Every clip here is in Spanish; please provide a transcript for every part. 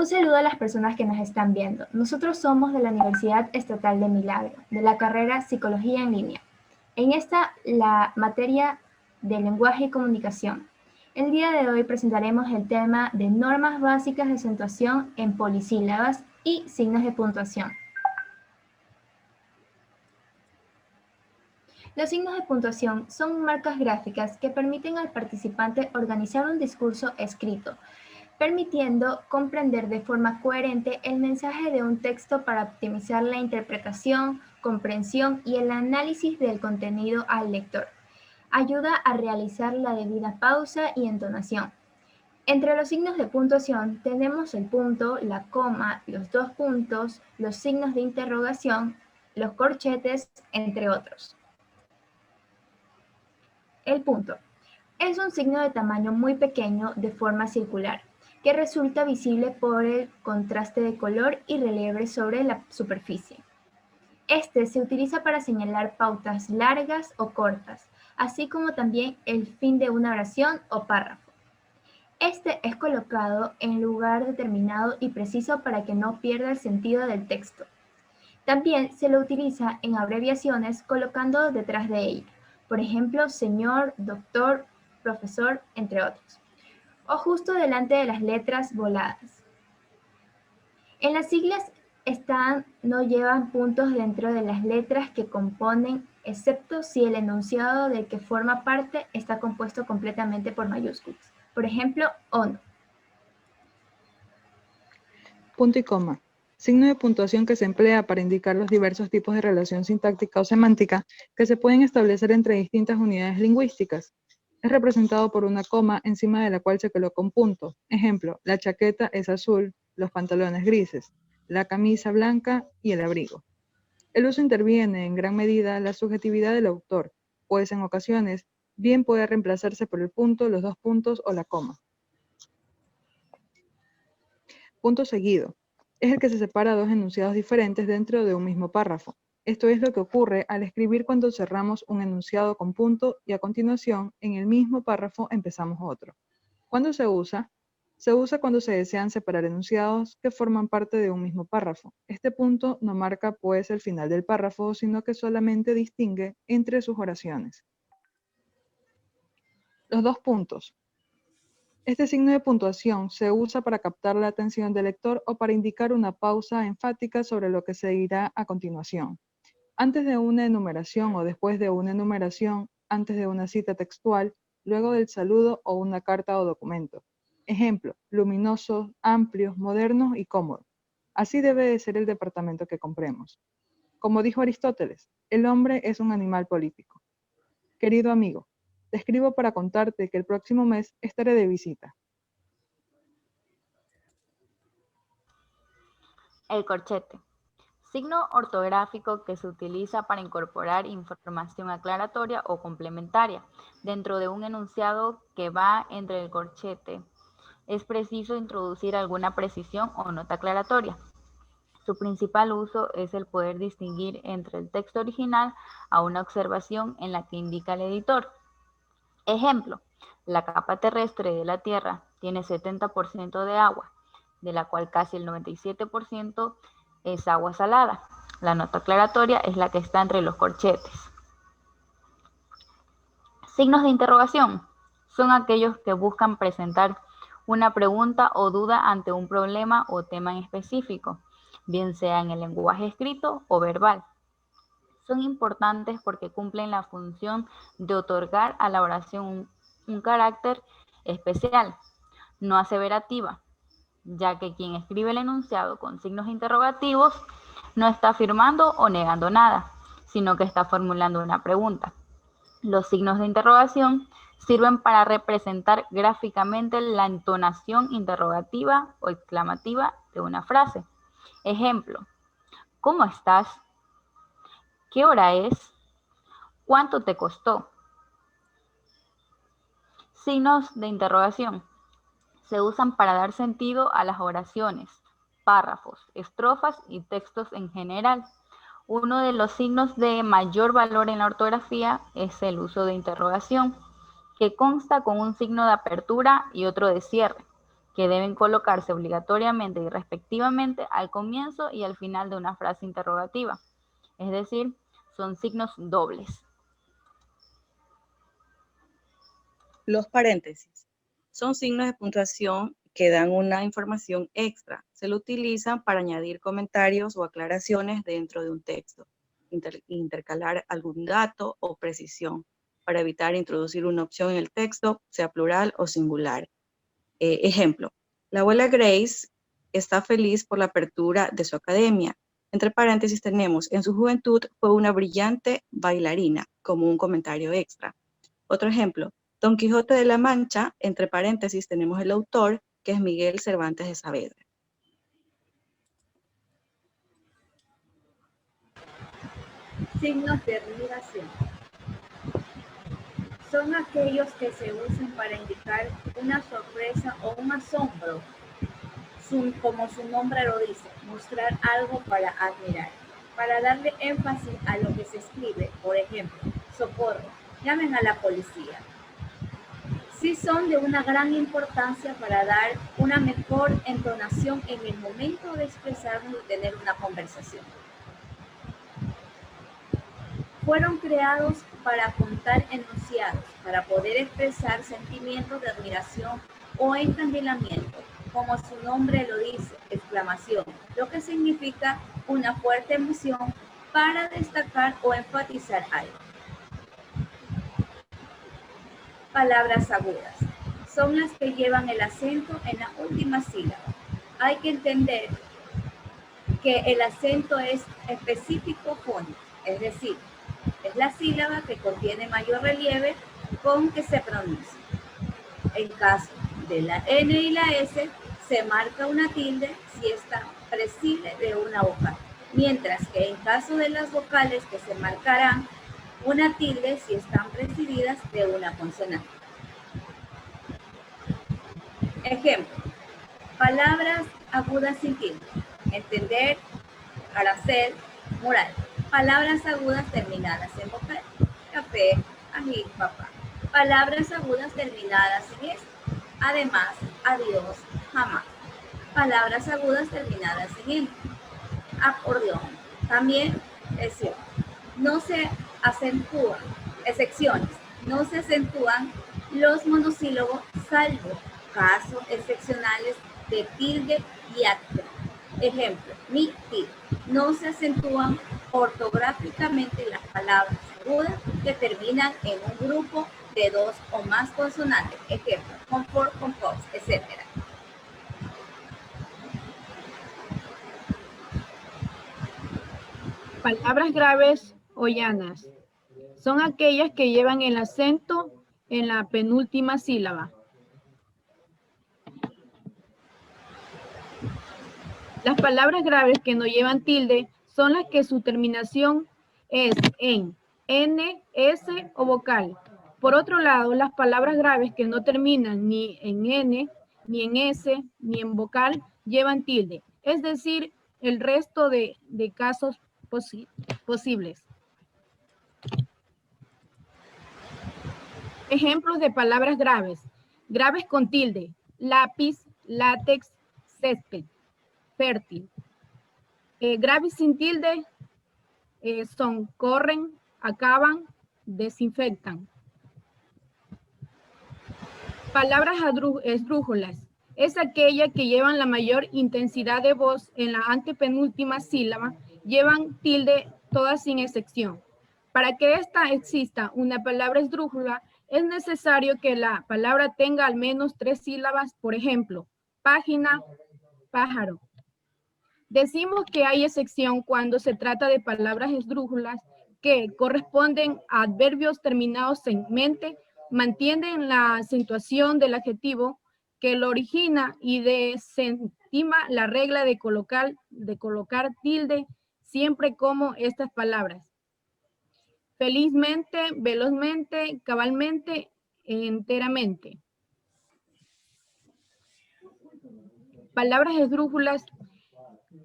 Un saludo a las personas que nos están viendo. Nosotros somos de la Universidad Estatal de Milagro, de la carrera Psicología en Línea. En esta, la materia de lenguaje y comunicación. El día de hoy presentaremos el tema de normas básicas de acentuación en polisílabas y signos de puntuación. Los signos de puntuación son marcas gráficas que permiten al participante organizar un discurso escrito, permitiendo comprender de forma coherente el mensaje de un texto para optimizar la interpretación, comprensión y el análisis del contenido al lector. Ayuda a realizar la debida pausa y entonación. Entre los signos de puntuación tenemos el punto, la coma, los dos puntos, los signos de interrogación, los corchetes, entre otros. El punto es un signo de tamaño muy pequeño de forma circular, que resulta visible por el contraste de color y relieve sobre la superficie. Este se utiliza para señalar pautas largas o cortas, así como también el fin de una oración o párrafo. Este es colocado en lugar determinado y preciso para que no pierda el sentido del texto. También se lo utiliza en abreviaciones colocando detrás de ella, por ejemplo, señor, doctor, profesor, entre otros, o justo delante de las letras voladas. En las siglas no llevan puntos dentro de las letras que componen, excepto si el enunciado del que forma parte está compuesto completamente por mayúsculas. Por ejemplo, ONU. Punto y coma. Signo de puntuación que se emplea para indicar los diversos tipos de relación sintáctica o semántica que se pueden establecer entre distintas unidades lingüísticas. Es representado por una coma encima de la cual se coloca un punto. Ejemplo, la chaqueta es azul, los pantalones grises, la camisa blanca y el abrigo. El uso interviene en gran medida la subjetividad del autor, pues en ocasiones bien puede reemplazarse por el punto, los dos puntos o la coma. Punto seguido. Es el que se separa dos enunciados diferentes dentro de un mismo párrafo. Esto es lo que ocurre al escribir cuando cerramos un enunciado con punto y a continuación en el mismo párrafo empezamos otro. ¿Cuándo se usa? Se usa cuando se desean separar enunciados que forman parte de un mismo párrafo. Este punto no marca pues el final del párrafo, sino que solamente distingue entre sus oraciones. Los dos puntos. Este signo de puntuación se usa para captar la atención del lector o para indicar una pausa enfática sobre lo que se dirá a continuación. Antes de una enumeración o después de una enumeración, antes de una cita textual, luego del saludo o una carta o documento. Ejemplo, luminosos, amplios, modernos y cómodos. Así debe de ser el departamento que compremos. Como dijo Aristóteles, el hombre es un animal político. Querido amigo, te escribo para contarte que el próximo mes estaré de visita. El corchete. Signo ortográfico que se utiliza para incorporar información aclaratoria o complementaria dentro de un enunciado que va entre el corchete. Es preciso introducir alguna precisión o nota aclaratoria. Su principal uso es el poder distinguir entre el texto original a una observación en la que indica el editor. Ejemplo, la capa terrestre de la Tierra tiene 70% de agua, de la cual casi el 97% es agua salada. La nota aclaratoria es la que está entre los corchetes. Signos de interrogación son aquellos que buscan presentar una pregunta o duda ante un problema o tema en específico, bien sea en el lenguaje escrito o verbal. Son importantes porque cumplen la función de otorgar a la oración un carácter especial, no aseverativa, ya que quien escribe el enunciado con signos interrogativos no está afirmando o negando nada, sino que está formulando una pregunta. Los signos de interrogación sirven para representar gráficamente la entonación interrogativa o exclamativa de una frase. Ejemplo, ¿cómo estás? ¿Qué hora es? ¿Cuánto te costó? Signos de interrogación. Se usan para dar sentido a las oraciones, párrafos, estrofas y textos en general. Uno de los signos de mayor valor en la ortografía es el uso de interrogación, que consta con un signo de apertura y otro de cierre, que deben colocarse obligatoriamente y respectivamente al comienzo y al final de una frase interrogativa. Es decir, son signos dobles. Los paréntesis son signos de puntuación que dan una información extra. Se lo utilizan para añadir comentarios o aclaraciones dentro de un texto, intercalar algún dato o precisión, para evitar introducir una opción en el texto, sea plural o singular. Ejemplo, la abuela Grace está feliz por la apertura de su academia. Entre paréntesis tenemos, en su juventud fue una brillante bailarina, como un comentario extra. Otro ejemplo, Don Quijote de la Mancha, entre paréntesis tenemos el autor, que es Miguel Cervantes de Saavedra. Signos de admiración. Son aquellos que se usan para indicar una sorpresa o un asombro, como su nombre lo dice, mostrar algo para admirar, para darle énfasis a lo que se escribe. Por ejemplo, socorro, llamen a la policía. Sí son de una gran importancia para dar una mejor entonación en el momento de expresarnos y tener una conversación. Fueron creados para contar enunciados, para poder expresar sentimientos de admiración o encandilamiento, como su nombre lo dice, exclamación, lo que significa una fuerte emoción para destacar o enfatizar algo. Palabras agudas. Son las que llevan el acento en la última sílaba. Hay que entender que el acento es específico fónico, es decir, es la sílaba que contiene mayor relieve con que se pronuncia. En caso de la N y la S, se marca una tilde si está preside de una vocal, mientras que en caso de las vocales que se marcarán una tilde si están presididas de una consonante. Ejemplo, palabras agudas sin tilde, entender, arancel, mural. Palabras agudas terminadas en vocal, café, ají, papá. Palabras agudas terminadas en es, además, adiós, jamás. Palabras agudas terminadas en en, acordeón. También es cierto, no se acentúan, excepciones, no se acentúan los monosílabos salvo casos excepcionales de tilde y acto. Ejemplo, mi tilde. No se acentúan ortográficamente las palabras agudas que terminan en un grupo de dos o más consonantes. Ejemplo, confort, compose, etc. Palabras graves o llanas son aquellas que llevan el acento en la penúltima sílaba. Las palabras graves que no llevan tilde son las que su terminación es en N, S o vocal. Por otro lado, las palabras graves que no terminan ni en N, ni en S, ni en vocal llevan tilde, es decir, el resto de casos posibles. Ejemplos de palabras graves. Graves con tilde: lápiz, látex, césped, fértil. Graves sin tilde son corren, acaban, desinfectan. Palabras esdrújulas es aquella que llevan la mayor intensidad de voz en la antepenúltima sílaba, llevan tilde todas sin excepción. Para que esta exista una palabra esdrújula, es necesario que la palabra tenga al menos 3 sílabas, por ejemplo, página, pájaro. Decimos que hay excepción cuando se trata de palabras esdrújulas que corresponden a adverbios terminados en mente, mantienen la acentuación del adjetivo que lo origina y desestima la regla de colocar tilde siempre como estas palabras. Felizmente, velozmente, cabalmente, enteramente. Palabras esdrújulas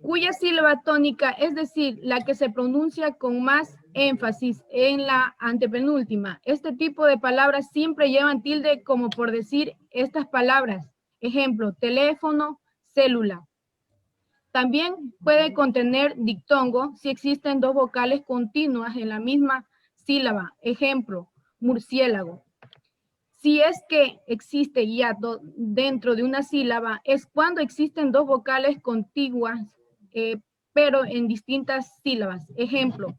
cuya sílaba tónica, es decir, la que se pronuncia con más énfasis en la antepenúltima. Este tipo de palabras siempre llevan tilde, como por decir estas palabras: Ejemplo, teléfono, célula. También puede contener diptongo si existen dos vocales continuas en la misma sílaba. Ejemplo, murciélago. Si es que existe ya dentro de una sílaba, es cuando existen dos vocales contiguas, pero en distintas sílabas. Ejemplo,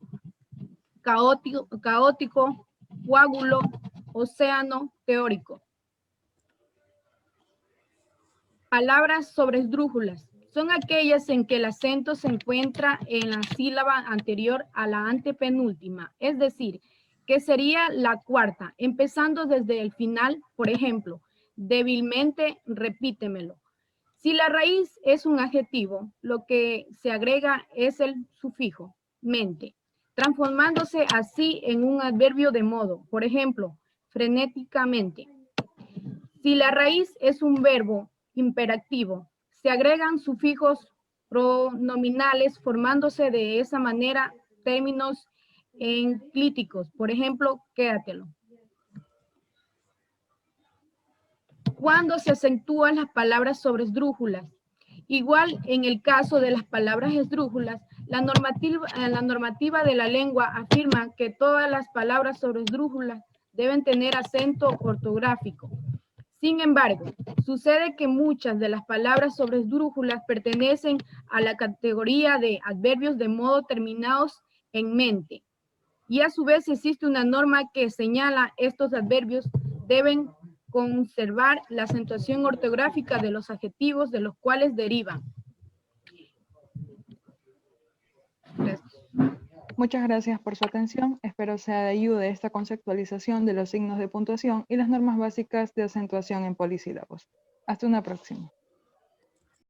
caótico, coágulo, océano, teórico. Palabras sobre esdrújulas. Son aquellas en que el acento se encuentra en la sílaba anterior a la antepenúltima, es decir, que sería la cuarta, empezando desde el final. Por ejemplo, débilmente, repítemelo. Si la raíz es un adjetivo, lo que se agrega es el sufijo, mente, transformándose así en un adverbio de modo. Por ejemplo, frenéticamente. Si la raíz es un verbo imperativo, se agregan sufijos pronominales formándose de esa manera términos enclíticos. Por ejemplo, quédatelo. Cuando se acentúan las palabras sobre esdrújulas. Igual en el caso de las palabras esdrújulas, la normativa de la lengua afirma que todas las palabras sobre esdrújulas deben tener acento ortográfico. Sin embargo, sucede que muchas de las palabras sobre esdrújulas pertenecen a la categoría de adverbios de modo terminados en mente. Y a su vez existe una norma que señala estos adverbios deben conservar la acentuación ortográfica de los adjetivos de los cuales derivan. Gracias. Muchas gracias por su atención. Espero sea de ayuda esta conceptualización de los signos de puntuación y las normas básicas de acentuación en polisílabos. Hasta una próxima.